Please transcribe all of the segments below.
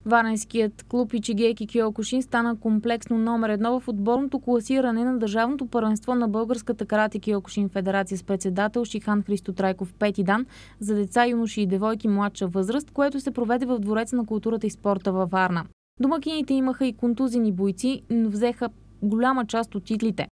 Варненският клуб Ичигейки Киокушин стана комплексно номер 1 в отборното класиране на държавното първенство на Българската карате Киокушин федерация с председател Шихан Христо Трайков Пети дан за деца, юноши и девойки младша възраст, което се проведе в Двореца на културата и спорта във Варна. Домакините имаха и контузени бойци, но взеха голяма част от титлите.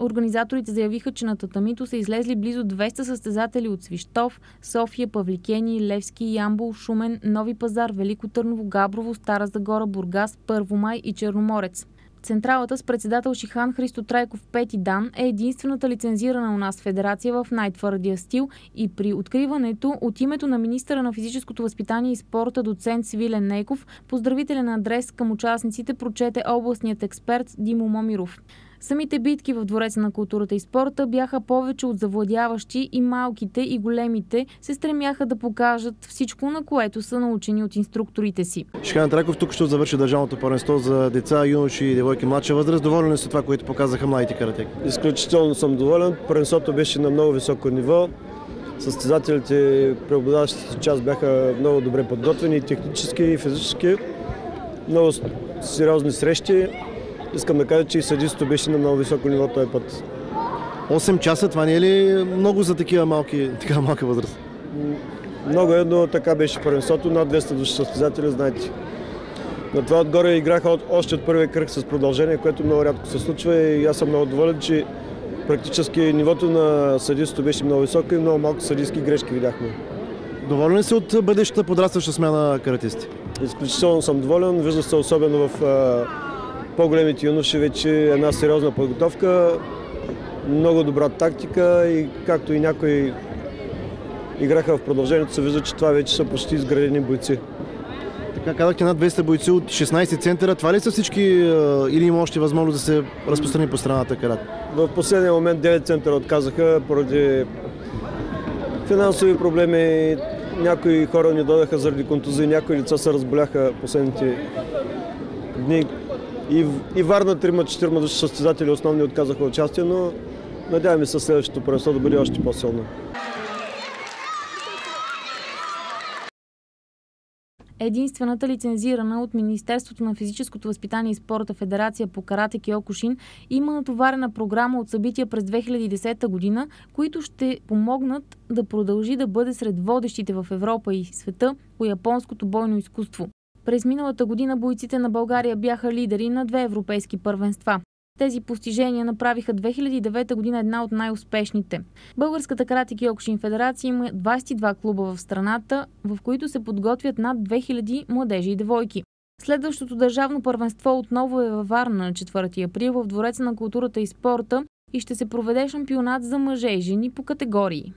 Организаторите заявиха, че на татамито са излезли близо 200 състезатели от Свищов, София, Павликени, Левски, Ямбол, Шумен, Нови пазар, Велико Търново, Габрово, Стара Загора, Бургас, Първомай и Черноморец. Централата с председател Шихан Христо Трайков Пети дан е единствената лицензирана у нас федерация в най-твърдия стил и при откриването от името на министъра на физическото възпитание и спорта доцент Свилен Нейков поздравителен адрес към участниците прочете областният експерт Димо Момиров. Самите битки в Двореца на културата и спорта бяха повече от завладяващи и малките и големите се стремяха да покажат всичко, на което са научени от инструкторите си. Шихан Трайков тук ще завърши държавното първенство за деца, юноши и девойки младша възраст. Доволен ли сте това, което показаха младите каратеки? Изключително съм доволен. Първенството беше на много високо ниво. Състезателите, преобладаващата част бяха много добре подготвени и технически, и физически. Много сериозни срещи. Искам да кажа, че и съдийството беше на много високо ниво този път. 8 часа, това не е ли много за такава малка възраст? Много е, но така беше първенството. Над 200 души състезатели, знаете. На това отгоре играха още от първия кръг с продължение, което много рядко се случва и аз съм много доволен, че практически нивото на съдийството беше много високо и много малко съдийски грешки видяхме. Доволен ли си от бъдещата подрастваща смяна каратисти? Изключително съм доволен. Вижда се особено в по-големите юноши вече една сериозна подготовка, много добра тактика и както и някои играха в продължението, се вижда, че това вече са почти изградени бойци. Така казахте, над 200 бойци от 16 центъра. Това ли са всички или има още възможност да се разпространи по страната карат? В последния момент 9 центъра отказаха поради финансови проблеми. Някои хора не дойдаха заради контузии, някои лица се разболяха последните дни. И Варна 3-4 души състезатели основни отказаха участие, но надяваме се следващото първенство да бъде още по-силно. Единствената лицензирана от Министерството на физическото възпитание и спорта федерация по карате Киокушин има натоварена програма от събития през 2010 година, които ще помогнат да продължи да бъде сред водещите в Европа и света по японското бойно изкуство. През миналата година бойците на България бяха лидери на 2 европейски първенства. Тези постижения направиха 2009 година една от най-успешните. Българската карате Киокушин федерация има 22 клуба в страната, в които се подготвят над 2000 младежи и девойки. Следващото държавно първенство отново е във Варна на 4 април в Двореца на културата и спорта и ще се проведе шампионат за мъже и жени по категории.